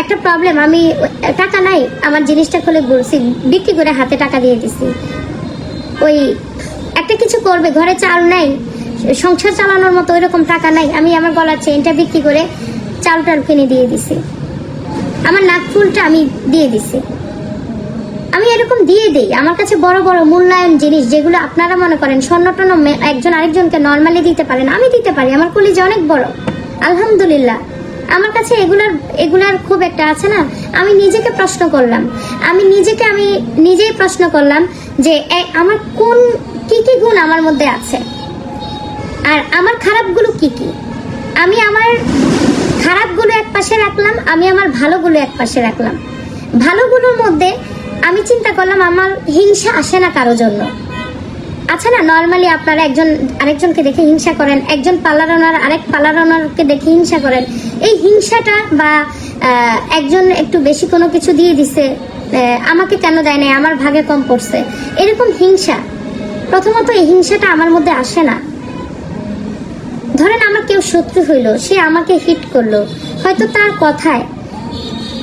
একটা প্রবলেম, আমি টাকা নাই, আমার জিনিসটা খুলে বলছি বিক্রি করে হাতে টাকা দিয়ে দিছি। ওই একটা কিছু করবে, ঘরে চাল নাই, সংসার চালানোর মতো ওইরকম টাকা নাই, আমি আমার গলার চেইনটা বিক্রি করে চাল টাল কিনে দিয়ে দিছি, আমার নাক ফুলটা আমি দিয়ে দিছি। আমি এরকম দিয়ে দিই। আমার কাছে বড় বড় মূল্যায়ন জিনিস যেগুলো আপনারা মনে করেন স্বর্ণটন একজন আরেকজনকে নর্মালি দিতে পারেন, আমি দিতে পারি। আমার কলিজা অনেক বড়, আলহামদুলিল্লাহ। আমার কাছে এগুলার খুব একটা আছে না। আমি নিজেকে প্রশ্ন করলাম, আমি নিজেই প্রশ্ন করলাম যে আমার কি কি গুণ আমার মধ্যে আছে, আর আমার খারাপগুলো কি কি। আমি আমার খারাপগুলো এক পাশে রাখলাম, আমি আমার ভালোগুলো এক পাশে রাখলাম। ভালোগুলোর মধ্যে আমি চিন্তা করলাম আমার হিংসা আসে না কারো জন্য। আচ্ছা না, নর্মালি আপনারা একজন আরেকজনকে দেখে হিংসা করেন, একজন পার্লার ওনার আরেক পার্লার ওনারকে দেখে হিংসা করেন। এই হিংসাটা বা একজন একটু বেশি কোনো কিছু দিয়ে দিছে, আমাকে কেন দেয় নাই, আমার ভাগে কম পড়ছে, এরকম হিংসা, প্রথমত এই হিংসাটা আমার মধ্যে আসে না। ধরেন আমার কেউ শত্রু হইলো, সে আমাকে হিট করলো, হয়তো তার কথায়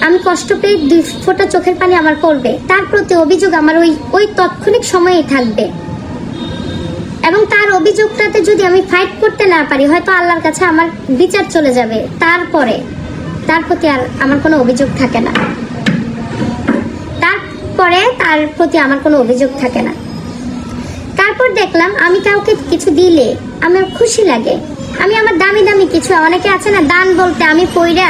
আমি কষ্ট পেয়ে 2 ফোঁটা চোখের পানি আমার পড়বে, তার প্রতি অভিযোগ আমার ওই তৎক্ষণিক সময়েই থাকবে। এবং তার অভিযোগটাতে যদি আমি ফাইট করতে না পারি, হয়তো আল্লাহর কাছে আমার বিচার চলে যাবে, তারপরে তার প্রতি আর আমার কোনো অভিযোগ থাকে না, তারপরে তার প্রতি আমার কোনো অভিযোগ থাকে না। তারপর দেখলাম আমি কাউকে কিছু দিলে আমার খুশি লাগে। আমি আমার দামি দামি কিছু, অনেকে আছে না দান বলতে, আমি পইরা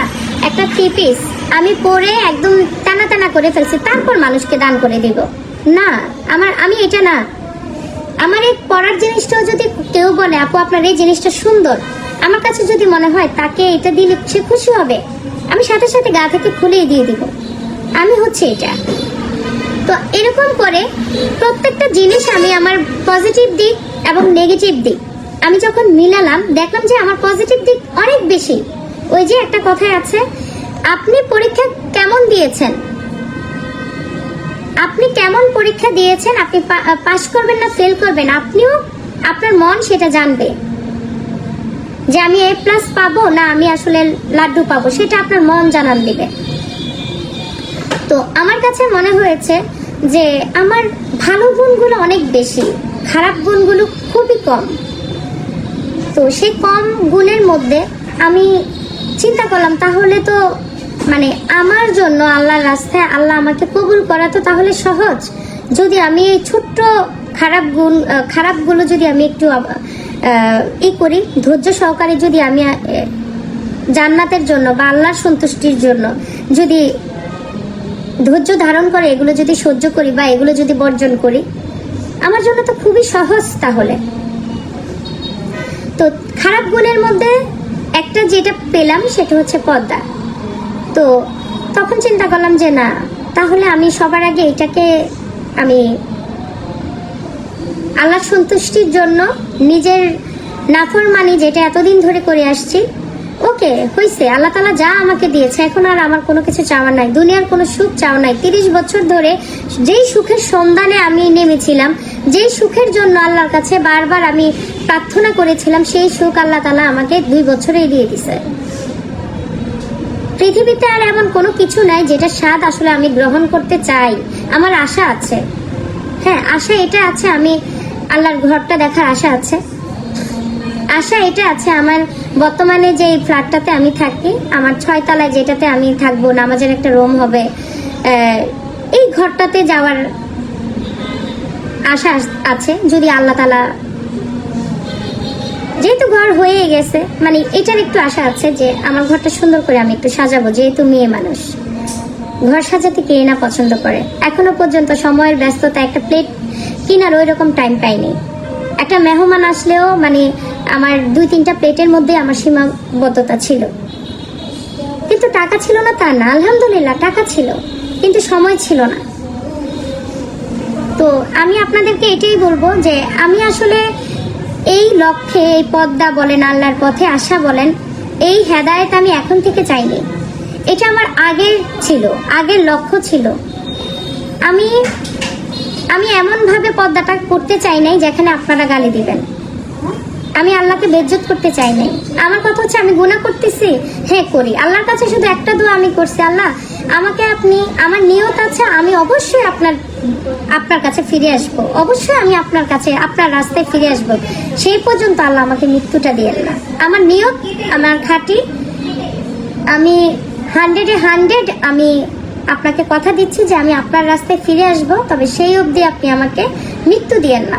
একটা 3 পিস আমি পরে একদম টানা টানা করে ফেলছি, তারপর মানুষকে দান করে দিব না। আমি এটা না। আমার এই পরার জিনিসটাও যদি কেউ বলে আপু আপনার এই জিনিসটা সুন্দর, আমার কাছে যদি মনে হয় তাকে এটা দিলে সে খুশি হবে, আমি সাথে সাথে গা থেকে খুলেই দিয়ে দিব। আমি হচ্ছে এটা। তো এরকম করে প্রত্যেকটা জিনিস আমি আমার পজিটিভ দিক এবং নেগেটিভ দিক আমি যখন মিলালাম, দেখলাম যে আমার পজিটিভ দিক অনেক বেশি। ওই যে একটা কথাই আছে, আপনি পরীক্ষা কেমন দিয়েছেন, আপনি কেমন পরীক্ষা দিয়েছেন, আপনি পাস করবেন না ফেল করবেন, আপনিও আপনার মন সেটা জানবে যে আমি A+ পাবো না আমি আসলে লাড্ডু পাবো, সেটা আপনার মন জানান দিবে। তো আমার কাছে মনে হয়েছে যে আমার ভালো গুণগুলো অনেক বেশি, খারাপ গুণগুলো খুবই কম। তো সেই কম গুণের মধ্যে আমি চিন্তা করলাম তাহলে তো মানে আমার জন্য আল্লাহর রাস্তায় আল্লাহ আমাকে কবুল করা তো তাহলে সহজ। যদি আমি এই ছোট্ট খারাপগুলো যদি আমি একটু করি, ধৈর্য সহকারে যদি আমি জান্নাতের জন্য বা আল্লাহর সন্তুষ্টির জন্য যদি ধৈর্য ধারণ করে এগুলো যদি সহ্য করি বা এগুলো যদি বর্জন করি, আমার জন্য তো খুবই সহজ। তাহলে তো খারাপ গুণের মধ্যে একটা যেটা পেলাম সেটা হচ্ছে পর্দা। তো তখন চিন্তা করলাম যে না, তাহলে আমি সবার আগে এটাকে আমি আল্লাহর সন্তুষ্টির জন্য নিজের নাফরমানি যেটা এতদিন ধরে করে আসছি, ওকে হয়েছে, আল্লাহ তাআলা যা আমাকে দিয়েছে, এখন আর আমার কোনো কিছু চাওয়ার নাই, দুনিয়ার কোনো সুখ চাওয়া নাই। 30 বছর ধরে যেই সুখের সন্ধানে আমি নেমেছিলাম, যেই সুখের জন্য আল্লাহর কাছে বারবার আমি প্রার্থনা করেছিলাম, সেই সুখ আল্লাহ তাআলা আমাকে 2 বছরেই দিয়ে দিছে। পৃথিবীতে আর এমন কোনো কিছু নাই যেটা স্বাদ আসলে আমি গ্রহণ করতে চাই। আমার আশা আছে, হ্যাঁ আশা এটা আছে, আমি আল্লাহর ঘরটা দেখার আশা আছে, আশা এটা আছে আমার বর্তমানে যে ফ্ল্যাটটাতে আমি থাকি, আমার 6 তলায় যেটাতে আমি থাকবো, নামাজের একটা রুম হবে, এই ঘরটাতে যাওয়ার আশা আছে যদি আল্লাহ তাআলা, যেহেতু ঘর হয়ে গেছে মানে এটার একটু আশা আছে যে আমার ঘরটা সুন্দর করে আমি একটু সাজাবো। যেহেতু মেয়ে মানুষ, ঘর সাজাতে কে না পছন্দ করে। এখনো পর্যন্ত সময়ের ব্যস্ততা একটা প্লেট কেনার ওই রকম টাইম পাইনি। একটা মেহমান আসলেও মানে আমার 2-3টা প্লেটের মধ্যে আমার সীমাবদ্ধতা ছিল, কিন্তু টাকা ছিল না তা না, আলহামদুলিল্লাহ টাকা ছিল, কিন্তু সময় ছিল না। তো আমি আপনাদেরকে এটাই বলবো যে আমি আসলে এই লক্ষ্যে, এই পদ্মা বলেন, আল্লাহর পথে আসা বলেন, এই হেদায়েত আমি এখন থেকে চাইনি। এটা আমার আগের লক্ষ্য ছিল। আমি এমনভাবে পদ্মাটা করতে চাই নাই যেখানে আপনারা গালি দিবেন। আমি আল্লাহকে বেজ্জত করতে চাই নাই। আমার কথা হচ্ছে আমি গুনাহ করতেছি, হ্যাঁ করি। আল্লাহর কাছে শুধু একটা দোয়া আমি করছি, আল্লাহ আমাকে আপনি, আমার নিয়ত আছে আমি অবশ্যই আপনার কাছে ফিরে আসব, অবশ্যই আমি আপনার কাছে আপনার রাস্তায় ফিরে আসব। সেই পর্যন্ত আল্লাহ আমাকে মৃত্যুটা দিয়েন না। আমার নিয়ত আমার খাঁটি, আমি 100-এ 100 আমি আপনাকে কথা দিচ্ছি যে আমি আপনার রাস্তায় ফিরে আসব, তবে সেই অবধি আপনি আমাকে মৃত্যু দিয়েন না।